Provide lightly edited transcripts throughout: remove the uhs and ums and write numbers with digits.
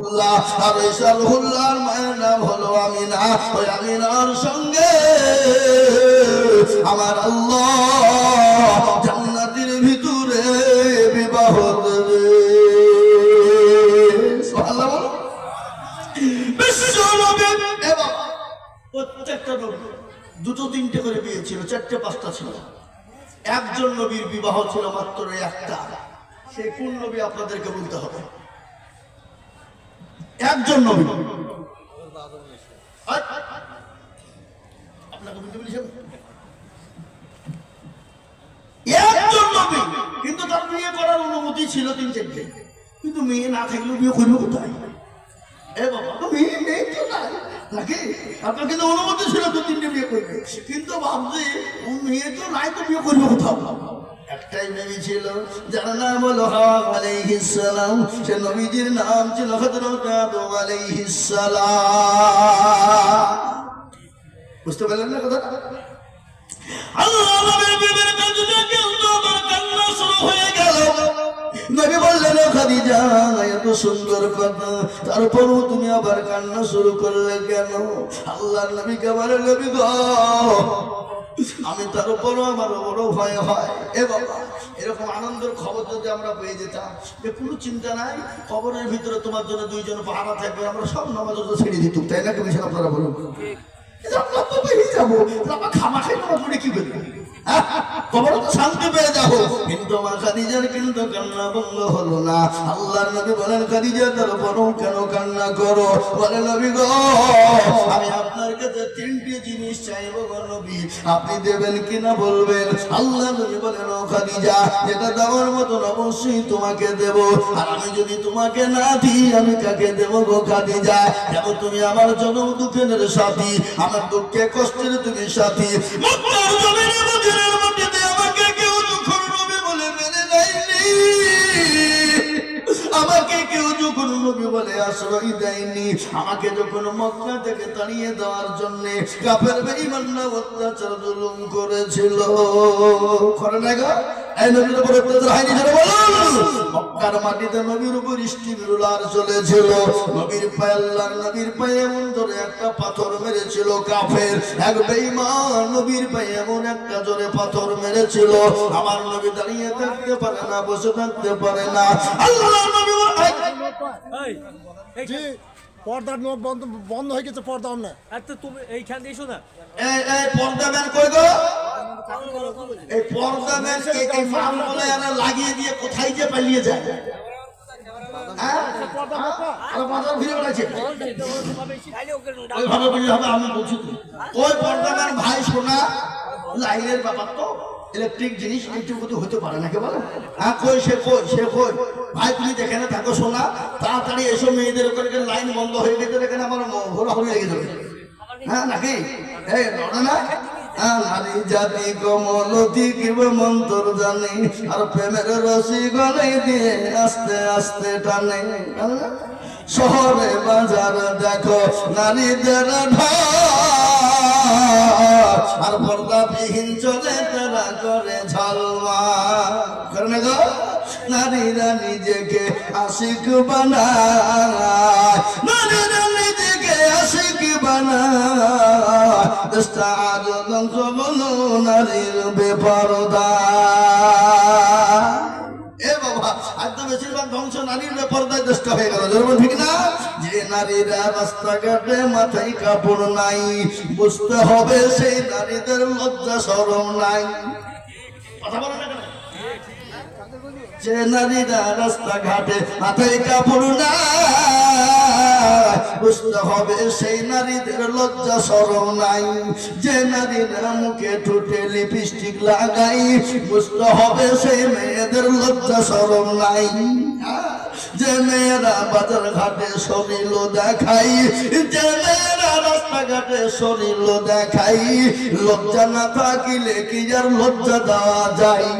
সালহুল্লাহ, আর ওই সালহুল্লাহর মায়ের নাম হলো আমিনা। ওই আমিনার সঙ্গে আমার আল্লাহ জান্নাতের ভিতরে বিবাহ দেবে। সুবহানাল্লাহ। প্রত্যেকটা নবী দুটো তিনটে করে বিয়ে ছিল, চারটে পাঁচটা ছিল। একজন নবীর বিবাহ ছিল মাত্র একটা। সেই কোন নবী আপনাদেরকে বলতে হবে। একজন নবী, আপনাকে বলতে বলেছেন একজন নবী, কিন্তু তার বিয়ে করার অনুমতি ছিল তিন চারটে, কিন্তু মেয়ে না থাকলেও বিয়ে করবে কোথায়? এ বাবা, মেয়ে তো নাই নাকি? আপনার কিন্তু অনুমতি ছিল দু তিনটে বিয়ে করবে, কিন্তু ভাবছি মেয়ে তো নাই, তো বিয়ে করবে কোথাও? একটাই নবী ছিল যার নাম হলো হাওয়া আলাইহিস সালাম। সে নবীজির নাম ছিল হযরত আদম আলাইহিস সালাম। বুঝতে পারলেন না কথা? আল্লাহ নবীর বিবির কাছে কিন্তু আমার কান্না শুরু হয়ে গেল। নবী বললেন, খাদিজা এত সুন্দর কথা, তারপরও তুমি আবার কান্না শুরু করলে কেন? আল্লাহর নবীকে বলে, নবী গো, আমি তার উপরও আমার বড় ভয় হয়। এ বাবা, এরকম আনন্দের খবর যদি আমরা পেয়ে যেতাম, কোনো চিন্তা নাই, কবরের ভিতরে তোমার জন্য দুইজন পাহারা থাকবে, আমরা সব নামাজ ছেড়ে দিতাম, তাই না? কি বিষয় আপনারা বলুন? যাবো খামা খাই নামাজ পড়ে কি করবো? কবর তো শান্তি পেয়ে যাবো। কিন্তু আমার খাদিজার কিন্তু কান্না বন্ধ হলো না। আল্লাহর নবী বলেন, খাদিজা তারপরও কেন কান্না করো? বলে, নবী গো, আমি আপনার কাছে তিনটি জিনিস চাইবো গো নবী, আপনি দেবেন কিনা বলবেন? আল্লাহ নবী বলেন, ও খাদিজা, যেটা দেওয়ার মতন অবশ্যই তোমাকে দেব, আর আমি যদি তোমাকে না দিই আমি কাকে দেবো গো খাদিজা? দেবো তুমি আমার জনম দুঃখের সাথী, আমার দুঃখে কষ্টের তুমি সাথী। মক্কার জমিনে মদিনার মাটিতে আমাকে কেউ যখন নবী বলে মেনে নেয়নি, আমাকে কেউ যখন নবী বলে আশ্রয় দেয়নি, আমাকে যখন মক্কা থেকে তাড়িয়ে দেওয়ার জন্য কাফের বেঈমানরা অত্যাচার জুলুম করেছিল, করে না গো? এই নবীর উপর অত্যাচার হয়নি? জোরে বলুন। মক্কার মাটিতে নবীর উপর স্টিমরোলার চলেছিল, নবীর পায়ে, আল্লাহর নবীর পায়ে এমন ধরে একটা পাথর মেরেছিল কাফের, এক বেঈমান নবীর পায়ে এমন একটা জোরে পাথর মেরেছিল, আমার নবী দাঁড়িয়ে থাকতে পারে না, বসে থাকতে পারে না। আল্লাহর নবী পর্দার নখ বন্ধ হয়ে গেছে, পর্দা না। আচ্ছা তুমি এইখান দিয়ে এসো না। এই পর্দা ম্যান কই গো? এই পর্দা ম্যান এই মালগুলো এরা লাগিয়ে দিয়ে কোথায় যে পালিয়ে যায়? আমি বলছি ওই পর্দা ম্যান ভাই শোনা লাইনের ব্যাপার তো, ইলেকট্রিক জিনিস এইটুকু তো হতে পারে না, কে বলে? হ্যাঁ, কই সে, কই সে, কই ভাই তুমি যেখানে থাকো শোনা, তাড়াতাড়ি এসো, মেয়েদের ওখানে লাইন বন্ধ হয়ে গেছে, এখানে আমার ঘোরাঘুরি লেগে যাবে। হ্যাঁ নাকি? এই লড়ে না? নারী জাতি কমলতি কিবে মন্তর জানে, আর প্রেমের রসি গলে দিয়ে আস্তে আস্তে টানে। শহরে বাজার দেখো নারীদের ঢাক, আর পর্দাবিহীন চলে তারা করে ঝলমা, করে না গো? নারীরা নিজেকে আশিক বানায়, নারীরা নিজেকে আশিক বানায়, দেশটা আজ ধ্বংস বলো নারীর বেপরদা। এ বাবা, আজ তো বেশিরভাগ ধ্বংস নারীর বেপরদায় দেশটা হয়ে গেল, যেমন ঠিক না? যে নারীরা রাস্তাঘাটে মাথায় কাপড় নাই, বুঝতে হবে সেই নারীদের লজ্জা শরম নাই। কথা বলো না কেন? যে নারীরা রাস্তাঘাটে মাথায় কাপড় নাই, বুঝতে হবে সেই নারীদের লজ্জা শরম নাই। যে নারীরা মুখে ঠোঁটে লিপস্টিক লাগাই, বুঝতে হবে সেই মেয়েদের লজ্জা শরম নাই। যে মেয়েরা বাজার ঘাটে শরীর দেখাই, যে মেয়েরা রাস্তাঘাটে শরীর দেখাই, লজ্জা না থাকিলে কি আর লজ্জা দেওয়া যায়?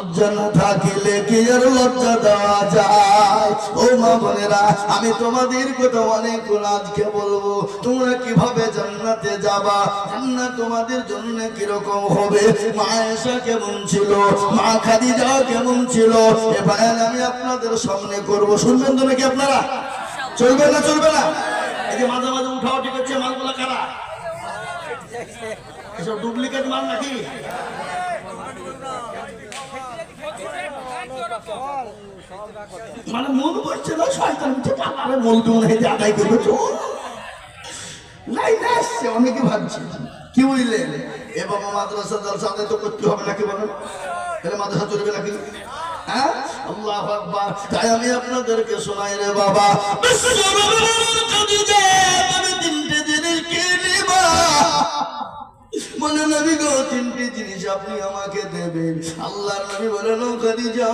লজ্জা না থাকিলে কি আর লজ্জা দেওয়া যায়? ও মা বোনেরা, আমি তোমাদের কথা অনেকগুলো আজকে বলবো। তোমরা কিভাবে জান্নাতে যাবা, জান্নাত তোমাদের জন্য কিরকম হবে, মা আয়েশা কেমন ছিল, মা খাদিজা কেমন ছিল, এ বয়ান আমি আপনাদের সামনে করব। শুনবেন তো নাকি আপনারা? চলবে না চলবে না? এই যে মাঝে মাঝে উঠাও ঠিক আছে, মালগুলা কারা? এসব ডুপ্লিকেট মাল নাকি? মানে মন করছে না শয়তান কালারে মলকে মনে হয় যে আদায় করবে তো লাইন আসছে, অনেকে ভাবছে কি বুঝলেন? এবং মাদ্রাসা জলসা আদায় তো করতে হবে নাকি বলেন? তাহলে মাদ্রাসা চলবে নাকি? হ্যাঁ, আল্লাহু আকবার। তাই আমি আপনাদেরকে শোনাই রে বাবা, তুমি তিনটে জিনিস কিনবা, বলে নবী গো তিনটি জিনিস আপনি আমাকে দেবেন। আল্লাহর নবী বলেন ও খাদিজা,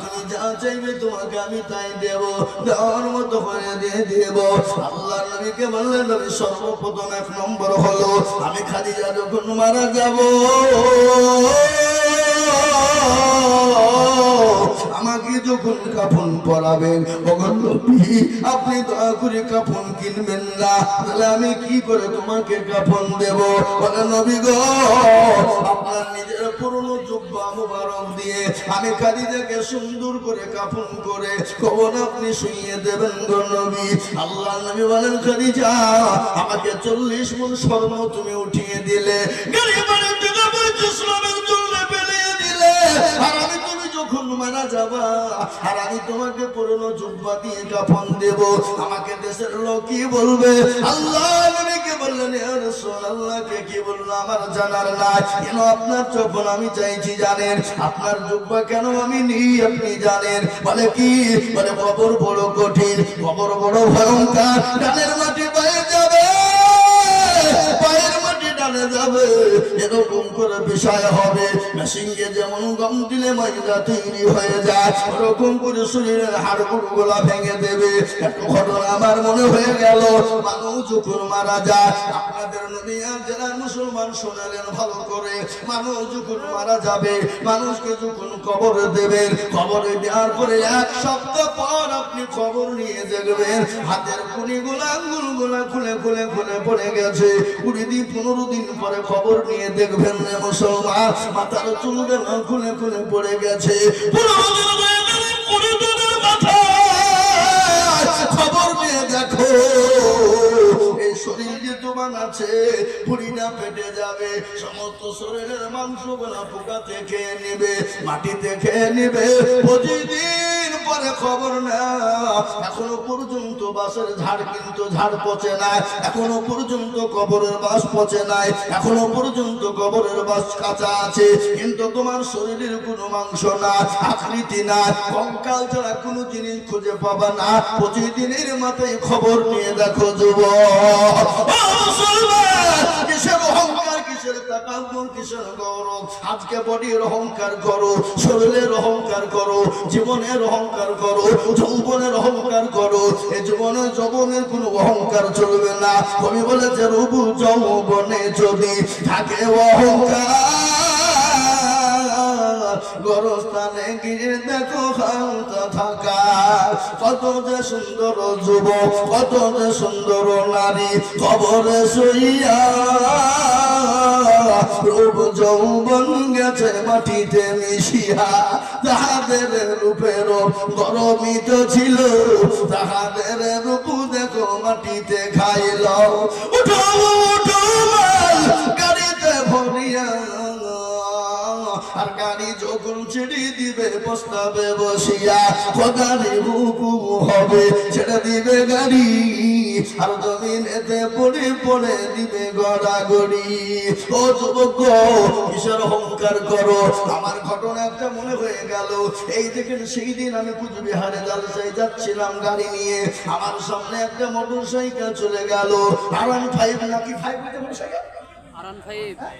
তুমি যা চাইবে তোমাকে আমি তাই দেব, দেওয়ার মতো করে দিয়ে দেব। আল্লাহর নবীকে বললেন নবী সর্বপ্রথম এক নম্বর হলো আমি খাদিজা যখন মারা যাব আমাকে যখন কাফন পরাবেন, আপনি দয়া করে কাফন কিনবেন না, তাহলে আমি কি করে তোমাকে কাফন দেব? বলে নবী গো আপনার নিজের পুরনো জুব্বা মুবারক দিয়ে আমি খাদিজাকে সুন্দর করে কাফন করে কবর আপনি শুইয়ে দেবেন গো নবী। আল্লাহ নবী বলেন খাদিজা আমাকে 40 মণ স্বর্ণ তুমি উঠিয়ে দিলে, গরিবের টাকা পয়সা শ্রমের জন্য ফেলিয়ে দিলে, আর আমি তুমি যখন মারা যাবা আর আমি তোমাকে পুরনো জুব্বা দিয়ে কাফন দেব, আমাকে দেশের লোক কি বলবে? আল্লাহ নবীকে বললেন ইয়া রাসূলুল্লাহকে কি বললো আমার জানার নাই, কেন আপনার যখন আমি চাইছি জানেন, আপনার জুব্বা কেন আমি নিই আপনি জানেন? বলে কি? বলে কবর বড় কঠিন, কবর বড় ভয়ঙ্কর, ডানের মাটি পায়ে যাবে, পায়ের মাটি ডানে যাবে, এরকম করে বিষয় হবে। মেশিনকে যেমন গম দিলে ময়দা তৈরি হয়ে যায়, ওরকম করে শরীরের হাড়গুলো গোলা ভেঙে দেবে। একটা ঘটনা আমার মনে হয়ে গেল, মানুষ যখন মারা যায়, আপনাদের নবী আর যারা মুসলমান শোনালেন ভালো করে, মানুষ যখন মারা যাবে, মানুষকে যখন কবরে দেবেন, কবরে দেওয়ার পরে 1 সপ্তাহ পর আপনি খবর নিয়ে দেখবেন হাতের কুড়িগুলো আঙ্গুলগুলো খুলে খুলে খুলে পড়ে গেছে। 20 দিন 15 দিন পরে খবর নিয়ে দেখবেন মুসলমান মাথার চুলগুলো খুলে খুলে পড়ে গেছে। খবর নিয়ে দেখো এই শরীর যে তোমার আছে পুরিনা পেটে যাবে, সমস্ত শরীরের মাংসগুলা পোকা থেকে নিবে, মাটিতে খেয়ে নিবে। প্রতিদিন পরে খবর না, এখনো পর্যন্ত বাসের ঝাড় কিন্তু ঝাড় পচে নাই, এখনো পর্যন্ত কবরের বাস পচে নাই, এখনো পর্যন্ত কবরের বাস কাঁচা আছে, কিন্তু তোমার শরীরের কোনো মাংস না, আকৃতি না, কঙ্কাল ছাড়া কোনো জিনিস খুঁজে পাবা না। প্রতিদিনের মাথায় খবর নিয়ে দেখো যুবক, কিসের অহংকার, কিসের তাকাব্বুর, কিসের গৌরব? আজকে বডির অহংকার করো, শরীরের অহংকার করো, জীবনের অহংকার করো, যৌবনের অহংকার করো। এই জীবনে যৌবনের কোনো অহংকার চলবে না। কবি বলেছে রূপ যৌবনে যদি থাকে অহংকার, গরস্থানে গিয়ে দেখো হালকা থাকা। কত যে সুন্দর যুবক, কত যে সুন্দর নারী কবরে শুইয়া, রূপ যৌবন গেছে মাটিতে মিশিয়া। তাহাদের রূপের গরমিত ছিল, তাহাদের রূপ দেখো মাটিতে খাইল। উঠো উঠো গাড়িতে ভরিয়া, আর গাড়ি যখন ছেড়ে দিবে প্রস্তাবে বসিয়া, গাড়ি হুকুম হবে ছেড়ে দিবে গাড়ি, আর জমিনেতে পড়ে পড়ে দিবে গড়াগড়ি। ও যুবক কিসের অহংকার করো? আমার ঘটনা একটা মনে হয়ে গেল। এই দেখেন সেই দিন আমি কুচবিহারে জালসায় যাচ্ছিলাম গাড়ি নিয়ে, আমার সামনে একটা মোটর সাইকেল চলে গেল। R15 নাকি 5 মোটরসাইকেল, R15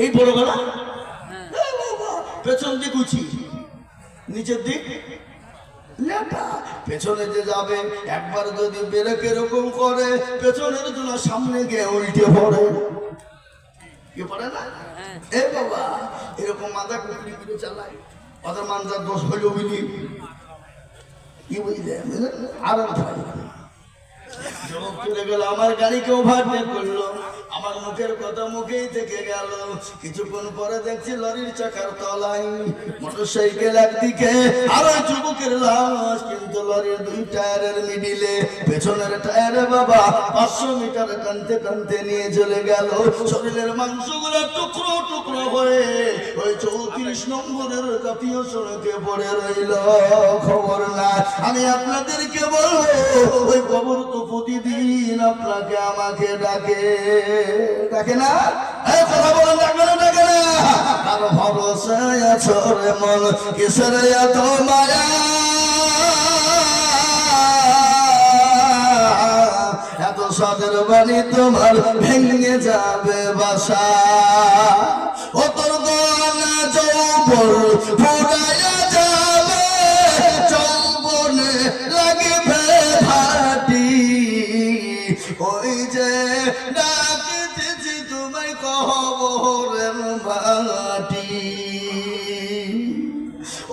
এই বড় গলা, পেছন দিক উঁচি, নিচের দিক লেটা। পেছনে যে যাবে একবার যদি ব্রেক এরকম করে, পেছনের জন্য সামনে গিয়ে উল্টে পড়ে। কি পড়ে না এ বাবা এরকম মাথা কুকরি করে চালায় ওদের মানুষের দোষ হইল বুঝলি কি বুঝলেন আরাম থাকে যখন চলে গেল আমার গাড়িকে ওভারটেক করলো আমার মুখের কথা মুখেই থেকে গেল কিছুক্ষণ পরে দেখছি লরির চাকার তলায় মোটরসাইকেল একদিকে আর ওই যুবকের লাশ কিন্তু লরির দুই টায়ারের মিডিলে পেছনের টায়ারে বাবা 500 মিটার টানতে টানতে নিয়ে চলে গেল শরীরের মাংসগুলো টুকরো টুকরো হয়ে ওই 34 নম্বরের জাতীয় সড়কে পড়ে রইল খবর না আমি আপনাদেরকে বলবো ওই খবর তো প্রতিদিন আপনাকে আমাকে ডাকে ডাকে না এই কথা বলেন ডাকে না ডাকে না আর ভরসায় আছো রে মন কিসের এত মায়া এত সাদের বাণী তোমার ভেঙে যাবে বাসা ও তোর গলা যৌবন ফুরাইয়া যাবে যৌবনে লাগবে ভাটি ওই যে ডাকিতেছি তোমায় কবরের মাটি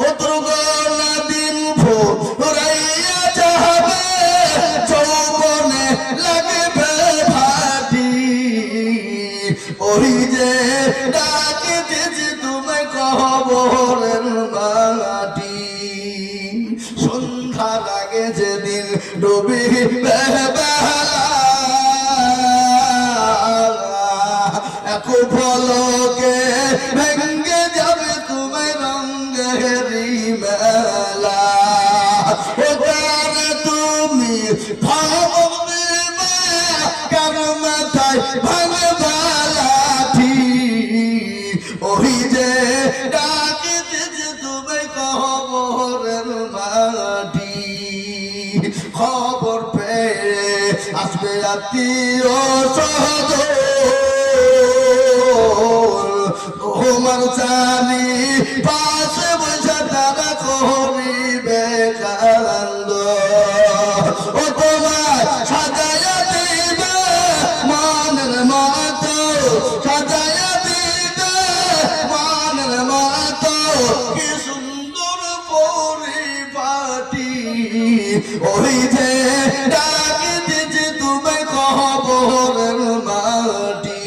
ও তোর গলা দিন ফুরাইয়া যাবে যৌবনে লাগবে ভাটি ওই যে ডাকিতেছি তোমায় কবরের মাটি সন্ধ্যা লাগে যেদিন ডুবি এক ফলকে ভেঙ্গে যাবে তোমায় রঙ্গেরি মেলা ওখানে তুমি ভাববে কার মাথায় ভাঙে বালাঠি ওই যে ডাকিতেছে তোমায় কবরের মাটি খবর পেয়ে আসবে আত্মীয় সহোদর তোমার জানি পাশে বসে তারা করিবে কান্দ ও তোমার সাজাইয়া দিবে মানের মতো সাজাইয়া দিবে মানের মতো কি সুন্দর পরিপাটি ওই যে ডাকি দিচ্ছে তুমি কবরের মাটি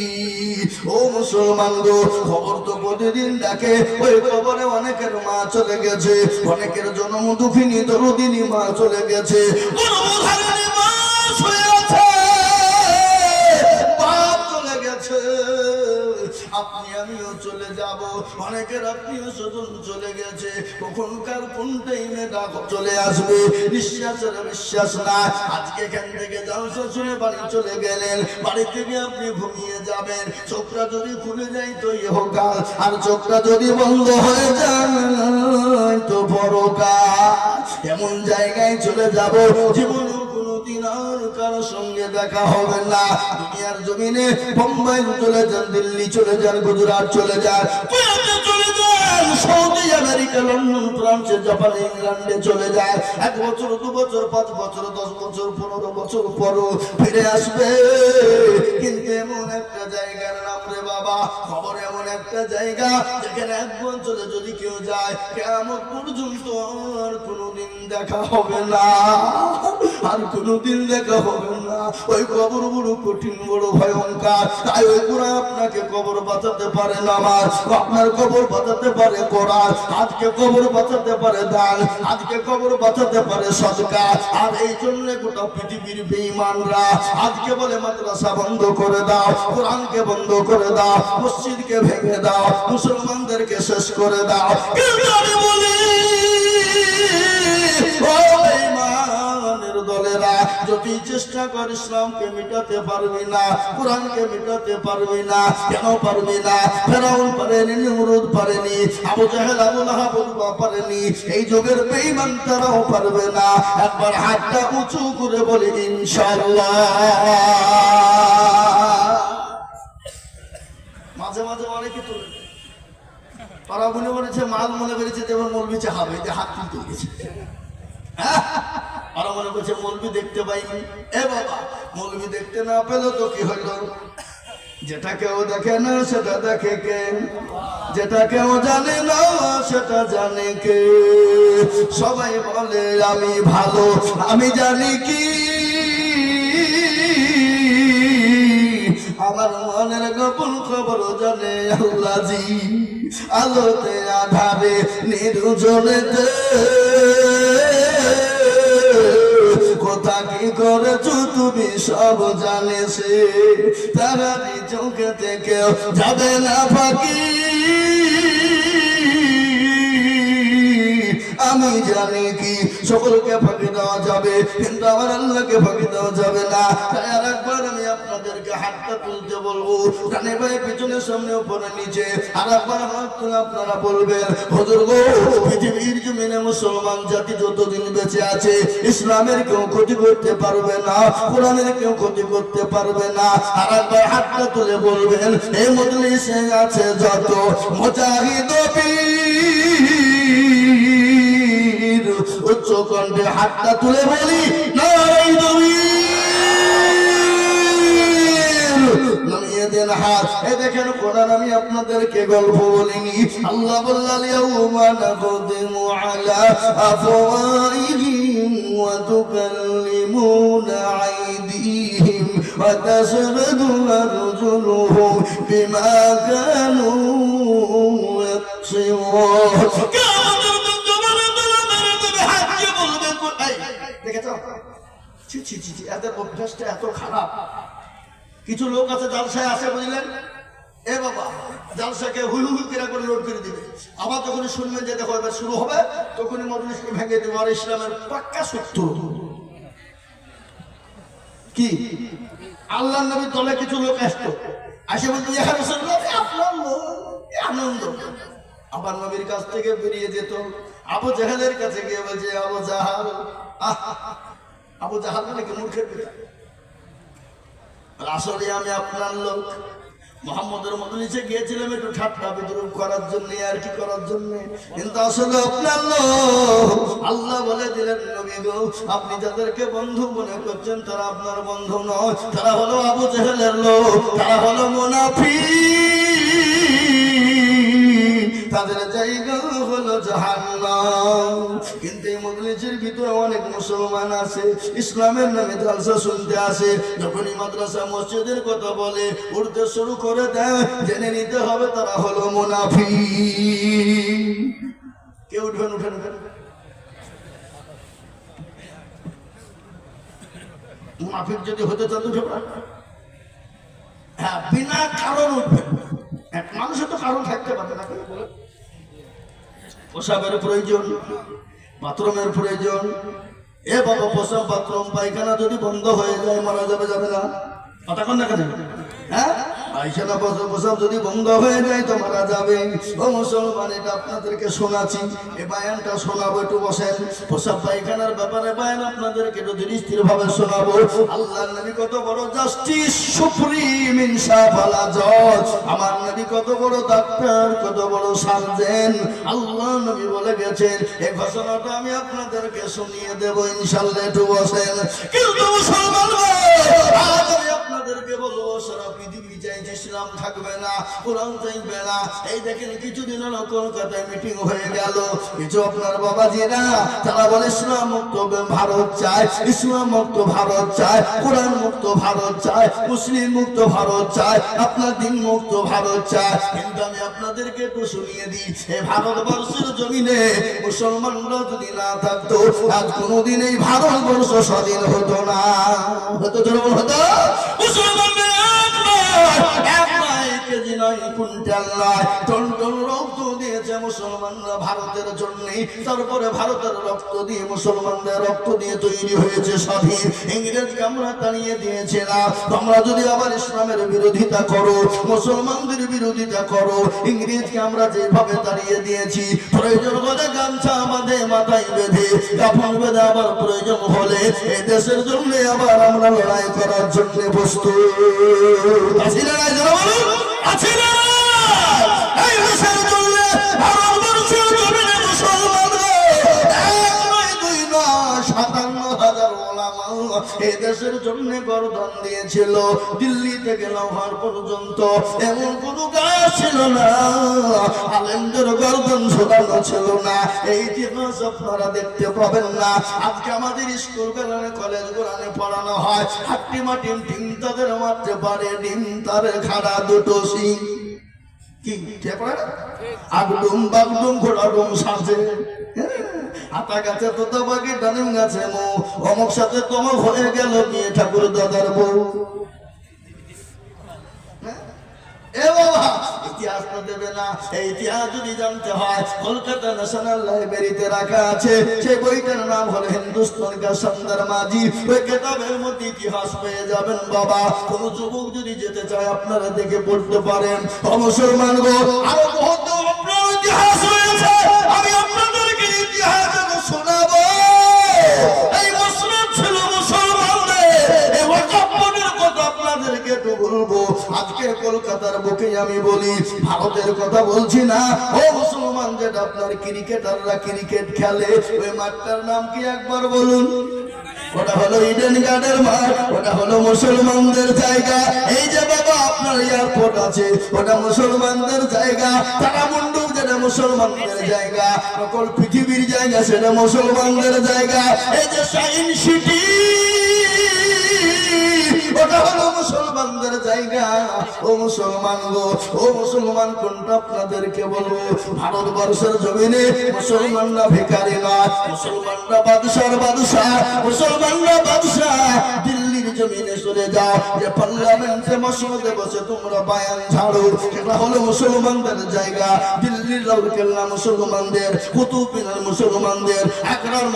ও মুসলমান গো খবর তো প্রতিদিন ডাকে ওই খবরে অনেকের মা চলে গেছে অনেকের জন্ম দুঃখিনী দরদিনী মা চলে গেছে গর্ভধারিণী মা শুয়ে আছে বাপ চলে গেছে আপনি আমিও চলে যাব অনেকের আত্মীয় স্বজন চলে গেছে কখনকার কোন টাইমে ডাক চলে আসবে নিঃশ্বাসের বিশ্বাস না আজকে এখান থেকে জালসা শুনে বাড়ি চলে গেলেন বাড়ি থেকে আপনি ঘুমিয়ে যাবেন চোখটা যদি খুলে যায় তো ইহকাল আর চোখটা যদি বন্ধ হয়ে যায় তো বড় কাজ এমন জায়গায় চলে যাব জীবনে কোনোদিন আর কারো সঙ্গে দেখা হবে না দুনিয়ার জমিনে বোম্বাই চলে যান দিল্লি চলে যান গুজরাট চলে যান চলে যান Saudi America London France Japan ইংল্যান্ডে চলে যায় 1 বছর 2 বছর 5 বছর 10 বছর 15 বছর পরও ফিরে আসবে কিন্তু এমন একটা জায়গার নাম রে বাবা খবর এমন একটা জায়গা যেখানে 1 বছরে যদি কেউ যায় কিয়ামত পর্যন্ত আর কোনোদিন দেখা হবে না আর কোনোদিন দেখা হবে না ওই কবর বড় কঠিন বড় ভয়ঙ্কর তাই ওই কোরআন আপনাকে কবর বাঁচাতে পারে নামাজ আপনার কবর বাঁচাতে পারে কোরআন আজকে কবর বাঁচাতে পারে দান আজকে কবর বাঁচাতে পারে সদকা আর এই জন্য গোটা পৃথিবীর বেঈমানরা আজকে বলে মাদ্রাসা বন্ধ করে দাও কোরআনকে বন্ধ করে দাও মসজিদকে ভেঙে দাও মুসলমানদেরকে শেষ করে দাও কিন্তু আমি বলি ও বেঈমানের দলেরা যদি চেষ্টা কর ইসলামকে মিটাতে পারবি না কোরআনকে মিটাতে পারবি না কেন পারবি না ফেরাউন পারেনি নমরুদ পারেনি আবু জাহেল আবু লাহাব পারেনি এই যুগের বেঈমান তারাও পারবে না একবার হাতটা উঁচু করে বলি ইনশাআল্লাহ মাঝে মাঝে অনেকে তুলে তারা মনে করেছে মাল মনে করেছে যেমন মৌলবি চাহাবে এতে হাত তুলতে গেছে আর মনে করছে মৌলবি দেখতে পাইনি এ বাবা মৌলবি দেখতে না পেলো তো কি হইল যেটা কেউ দেখে না সেটা দেখে কে? যেটা কেউ জানে না সেটা জানে কে? সবাই বলে আমি ভালো, আমি জানি কি আমার মনের গোপন খবর জানে আল্লাহজি। আলোতে আধারে নির্জনেতে কোথা কি করেছ তুমি সব জানে সে। তারারি চোখে থেকে যাবে না ফাঁকি, আমি জানি কি সকলকে ফাঁকি দেওয়া যাবে কিন্তু আমার আল্লাহকে ফাঁকি দেওয়া যাবে না। তাই আর একবার আমি আপনাদেরকে হাতটা তুলতে বলবো, ডানে বাঁয়ে পিছনে সামনে উপরে নিচে। আর একবার হাত তুলে আপনারা বলবেন, হুজুর গো, পৃথিবীর জমিনে মুসলমান জাতি যতদিন বেঁচে আছে ইসলামের কেউ ক্ষতি করতে পারবে না, কোরআনের কেউ ক্ষতি করতে পারবে না। আর একবার হাতটা তুলে বলবেন, এই মজলিসে আছে যত মুজাহিদ পীর, উচ্চ কণ্ঠে হাতটা তুলে বলি নারায়ে তাকবীর। নামিয়ে দেন হাত। এই দেখেন কোরআন আমি আপনাদেরকে গল্প বলিনি। আল্লাহ বললেন ইয়াউমা নাকদিমু আলা আফওয়াহিহিম ওয়া তুকাল্লিমুনা আইদিহিম ওয়া তাশহাদু আরজুলুহুম বিমা কানু ইয়াকসিবুন। দেখেছো? ছি ছি ছি, এদের অভ্যাসটা এত খারাপ। কিছু লোক আছে জালসায় আসে, বুঝলেন, এ বাবা জালসাকে হুই হুই করে লোড করে দিবে। আবার যখনই শুনবেন যে দেখো এবার শুরু হবে, তখনই মজলিসকে ভেঙে দেবে। আর ইসলামের পাক্কা শত্রু। কি আল্লাহর নবীর দলে কিছু লোক আসতো, আসে বলতো ইয়া রাসূলুল্লাহ আপনার লোক, আনন্দ। আবার নবীর কাছ থেকে বেরিয়ে যেত, আবু জাহেলের কাছে গিয়ে বলছে আবু জাহাল, আবু জাহাল মানে কি মূর্খের পিতা। আসলে আমি আপনার লোক। মুহাম্মদের মজলিসে গিয়েছিলাম একটু ঠাট্টা বিদ্রুপ করার জন্য, আর কি করার জন্য, কিন্তু আসলে আপনার লোক। আল্লাহ বলে দিলেন, নবী গো, আপনি যাদেরকে বন্ধু মনে করছেন তারা আপনার বন্ধু নয়, তারা হলো আবু জাহেলের লোক, তারা হলো মুনাফিক, তাদের জায়গা হলো জাহান্নাম। কিন্তু এই মজলিসের ভিতরে অনেক মুসলমান আছে, ইসলামের নামে জালসা শুনতে আসে। যখনই মাদ্রাসা মসজিদের কথা বলে উঠতে শুরু করে দেয়, জেনে নিতে হবে তারা হলো মুনাফিক। কে উঠবেন? উঠেন উঠেন। মুনাফিক যদি হতে চান উঠে পড়েন। হ্যাঁ, বিনা কারণ উঠবেন। এক মানুষের তো কারণ থাকতে পারে না। পোশাকের প্রয়োজন, বাথরুমের প্রয়োজন। এ বাবা, পোশাক বাথরুম পায়খানা যদি বন্ধ হয়ে যায় মারা যাবে, যাবে না? কথা কোন দেখা যাবে? হ্যাঁ, পায়খানা পোশাক যদি বন্ধ হয়ে যায় তো মারা যাবে। ও মুসলমান, এটা আপনাদেরকে শোনাচ্ছি, এই বায়ানটা শোনাবো, একটু বসেন। পোশাক পায়খানার ব্যাপারে বায়ান আপনাদেরকে একটু ধীর ভাবে শোনাবো। আল্লাহর নবী কত বড় জাস্টিস, সুপ্রিম ইনসাফ আলা জজ। আমার নবী কত বড় ডাক্তার, কত বড় সার্জন। আল্লাহ নবী বলে গেছেন, এই ঘোষণাটা আমি আপনাদেরকে শুনিয়ে দেব ইনশাআল্লাহ। একটু বসেন। কিন্তু মুসলমান আজ আমি আপনাদেরকে বলবো, সারা পৃথিবী চাইছে ইসলাম থাকবে না, কোরআন চাইবে না। এই দেখেন কিছুদিন হলো কলকাতায় মিটিং হয়ে গেল। কিছু আপনার বাবাজিরা তারা বলে ইসলাম মুক্ত ভারত চায়, ইসলাম মুক্ত ভারত চায়, কোরআন মুক্ত ভারত চায়, মুসলিম মুক্ত ভারত চায়, আপনার দিন মুক্ত ভারত চায়। কিন্তু আমি আপনাদেরকে একটু শুনিয়ে দিই, এই ভারতবর্ষের জমিনে মুসলমানরা যদি না থাকতো আজ কোনোদিন এই ভারতবর্ষ স্বাধীন হতো না। হতো জনগণ, হতো মুসলমানদের রক্ত দিয়েছে মুসলমানরা ভারতের জন্য। তারপরে ভারতের রক্ত দিয়ে মুসলমানদের রক্ত দিয়ে তৈরি হয়েছে স্বাধীন। ইংরেজকে আমরা তাড়িয়ে দিয়েছিলাম। তোমরা যদি আবার ইসলামের বিরোধিতা করো, মুসলমানদের বিরোধিতা করো, ইংরেজকে আমরা যেভাবে তাড়িয়ে দিয়েছি, প্রয়োজন হলে গামছা আমাদের মাথায় বেঁধে কাপড় বেঁধে আবার প্রয়োজন হলে এই দেশের জন্য আবার আমরা লড়াই করার জন্য প্রস্তুত আছি না? আছে না? এই দেশের জন্য ভারতবর্ষের জমিনে মুসলমানরা 1 নয় 2 নয় 57,000 ওলামা এই দেশের জন্য গর্দন দিয়েছিল। দিল্লি থেকে লাহোর পর্যন্ত এমন কোন গাছ ছিল না আলেমদের গর্দন ঝোলানো ছিল না। এই ইতিহাস আপনারা দেখতে পাবেন না। আজকে আমাদের স্কুল কলেজ কোরআনে পড়ানো হয় হাট্টি মাটি ডিম তাদের মারতে পারে ডিম তার খাড়া দুটো সিং কি ঠিক পড়ে আগডুম বাগডুম ঘোড়াডুম সাজে আতা গাছে তোতা বাকি ডালিম গাছে মো অমুক সাথে তমক হয়ে গেল কি ঠাকুর দাদার বউ। এ বাবা ইতিহাস তো দেবে না। এই ইতিহাস যদি জানতে হয় কলকাতা ন্যাশনাল লাইব্রেরিতে রাখা আছে। সেই বইটার নাম হলো হিন্দুস্তান কা সুন্দর মাঝি। ওই কিতাবের মধ্যে ইতিহাস পেয়ে যাবেন বাবা। কোন যুবক যদি যেতে চায় আপনারা দেখে পড়তে পারেন। মুসলমান গো আরো বহুত আপনার ইতিহাস রয়েছে। আমি আপনাদেরকে ইতিহাস শোনাবো। এই মুসলিম ছিল মুসলমানদের এই ওয়াকাফের কথা আপনাদেরকে একটু বলবো। আজকে কলকাতার বুকে আমি বলি ভারতের কথা বলছি না। ও মুসলমান যেটা আপনার ক্রিকেটাররা ক্রিকেট খেলে ওই মাঠটার নাম কি একবার বলুন। ওটা হলো ইডেন গার্ডের মাঠ। ওটা হলো মুসলমানদের জায়গা। এই যে বাবা আপনার এয়ারপোর্ট আছে ওটা মুসলমানদের জায়গা। তারামুন্ডু যেটা মুসলমানদের জায়গা। সকল পৃথিবীর জায়গা সেটা মুসলমানদের জায়গা। এই যে সাইন সিটি ওটা হলো মুসলমানদের জায়গা। ও মুসলমান গো ও মুসলমান কোনটা আপনাদেরকে বলবো। ভারতবর্ষের জমিনে মুসলমানরা ভিখারি নয় মুসলমানরা বাদশার বাদশাহ মুসলমানরা বাদশাহ। দিল্লির জমিনে চলে যাও যে পার্লামেন্টে মসনদে বসে তোমরা বায়ান ঝাড়ো এটা হলো মুসলমানদের জায়গা। দিল্লির লালকেল্লা মুসলমানদের কুতুব মিনার মুসলমানদের আগ্রার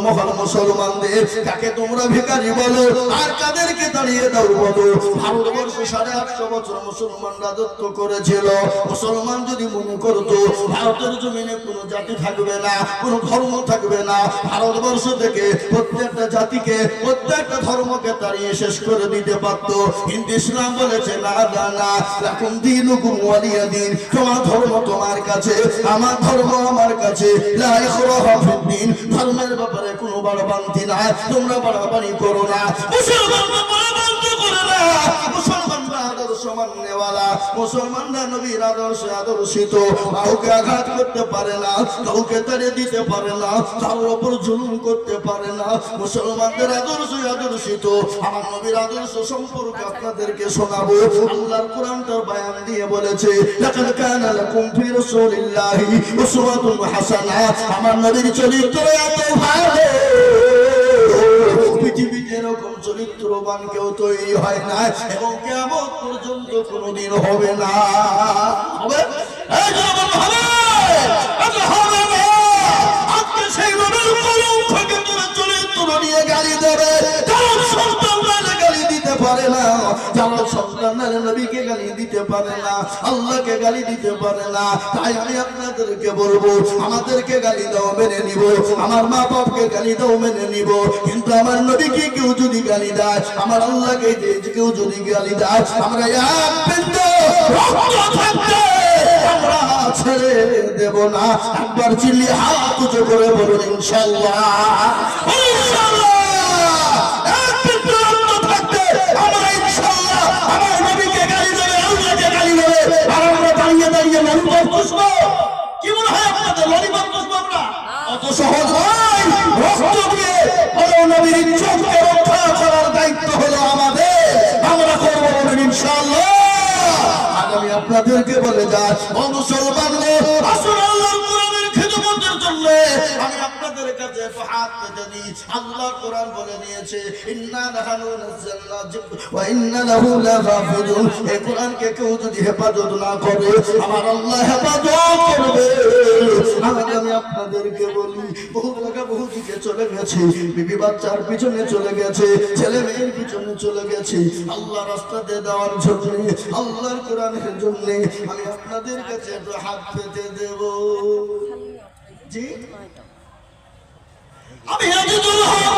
মহল মুসলমানদের। কাকে তোমরা ভিখারি বলো আর কাদেরকে দাঁড়িয়ে দাও বলো। ভারতবর্ষে 850 বছর মুসলমান রাজত্ব করেছিল। মুসলমান যদি মনে করতো ভারতের জমিনে কোনো জাতি থাকবে না কোনো ধর্ম থাকবে না ভারতবর্ষ থেকে প্রত্যেকটা জাতিকে প্রত্যেকটা ধর্মকে তাড়িয়ে শেষ করে দিতে পারত। কিন্তু ইসলাম বলেছে না না না লাকুম দীনুকুম ওয়ালিয়া দিন। তোমার ধর্ম তোমার কাছে আমার ধর্ম আমার কাছে। লা ইকরাহা ফিদ্দিন। ধর্মের ব্যাপারে কোনো বাড়াবাড়ি না। তোমরা বাড়াবাড়ি করো না। মুসলমানরা বাড়াবাড়ি করে না। মুসলমানরা আদর্শ মাননেওয়ালা মুসলমানরা নবীর আদর্শে আদর্শিত। কাউকে আঘাত করতে পারে না কাউকে তাড়িয়ে দিতে পারে না কারোর উপর জুলুম করতে পারে না। মুসলমানদের আদর্শে আদর্শিত। আমার নবীর আদর্শ সম্পর্কে আপনাদেরকে শোনাবো। আল্লাহর কোরআন তার বয়ান দিয়ে বলেছে লাকাদ কানা লাকুম ফি রাসূলিল্লাহি উসওয়াতুন হাসানাহ। আমার নবীর চরিত্র এত ভালো পৃথিবীতে এরকম চরিত্রবান কেউ তৈরি হয় না এবং কিয়ামত পর্যন্ত কোনোদিন হবে না। হবে এই জবান হবে আজ হবে না। আজকে সেই নবীর কলম থেকে তোরা চরিত্র নিয়ে গালি দেবে। কারণ সন্তানরা গালি দিতে পারে না যারা সন্তানরা নবীকে গালি দিতে পারে না আল্লাহকে গালি দিতে পারে না। তাই আমি আপনাদেরকে বলবো আমাদেরকে গালি দাও মেনে নিব আমার মা বাপকে গালি দাও মেনে নিব। কিন্তু আমার নবীকে কেউ যদি গালি দেয় আমার আল্লাহকে কেউ যদি গালি দেয় আমরা এক বিন্দু রক্ত থাকতে আমরা ছেড়ে দেব না। একবার চিল্লি হাত উঁচু করে বলুন ইনশাআল্লাহ ইনশাআল্লাহ। এক বিন্দু রক্ত থাকতে আমরা ইনশাআল্লাহ আমার নবীকে গালি দেবে আল্লাহকে গালি দেবে আর আমরা দাঁড়িয়ে দাঁড়িয়ে ললিপপ পুষবো। কি মনে হয় আপনাদের ললিপপ পুষবো আমরা? অত সহজ নয়। রক্ত দিয়ে হলো নবীর ইজ্জতকে রক্ষা করার দায়িত্ব হলো আমাদের। আমরা করবো বলুন ইনশাআল্লাহ। আমি আপনাদেরকে বলে যাই ও মুসলমান আসুন আল্লাহর কোরআনের খিদমতের জন্য আমি আপনাদের কাছে হাত পেতে দিই। আল্লাহর কোরআন বলে দিয়েছে ইন্না নাহনু নাযালনা যিকর ওয়া ইন্না লাহু লাহাফিজুন। এই কোরআনকে কেউ যদি হেফাজত না করে আমার আল্লাহ হেফাজত করবে। আমি আপনাদেরকে বলি বহু টাকা বহু দিকে চলে গেছে বিবি বাচ্চার পিছনে চলে গেছে ছেলে মেয়ের পিছনে চলে গেছে আল্লাহ রাস্তাতে দেওয়ার জন্য আল্লাহর কোরআনের জন্য আমি আপনাদের কাছে একটু হাত পেতে দেব। জি আমি আজিজুল হক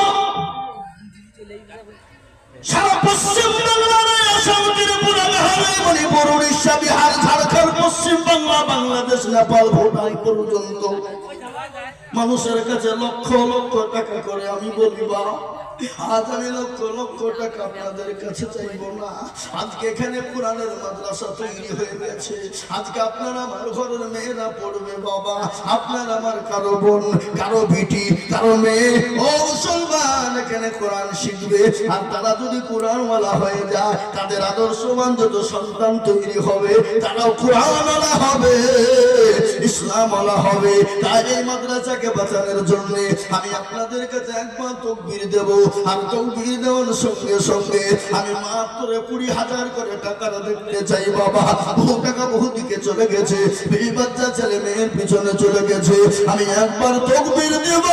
সারা পশ্চিম বাংলার আসাম ত্রিপুরা মেঘালয় মণিপুর উড়িষ্যা বিহার ঝাড়খণ্ড পশ্চিম বাংলা বাংলাদেশ নেপাল ভুটান পর্যন্ত মানুষের কাছে লক্ষ লক্ষ টাকা করে আমি বলি বা আজ আমি লক্ষ লক্ষ টাকা আপনাদের কাছে চাইবো না। আজকে এখানে কোরআনের মাদ্রাসা তৈরি হয়ে গেছে। আজকে আপনার আমার ঘরের মেয়েরা পড়বে বাবা, আপনার আমার কারো বোন, কারো বিটি, কারো মেয়ে ও মুসলমান এখানে কোরআন শিখবে। আর তারা যদি কোরআনওয়ালা হয়ে যায়, তাদের আদর্শবান যত সন্তান তৈরি হবে তারাও কোরআনওয়ালা হবে, ইসলামওয়ালা হবে। তাই এই মাদ্রাসাকে বাঁচানোর জন্য আমি আপনাদের কাছে একবার তাকবীর দেব। আর তাকবীর দেওয়ার সঙ্গে সঙ্গে আমি মাত্র 20,000 করে টাকা দেখতে চাই বাবা। বহু টাকা বহু দিকে চলে গেছে, এই বাচ্চা ছেলে মেয়ের পিছনে চলে গেছে। আমি একবার তাকবীর দেব।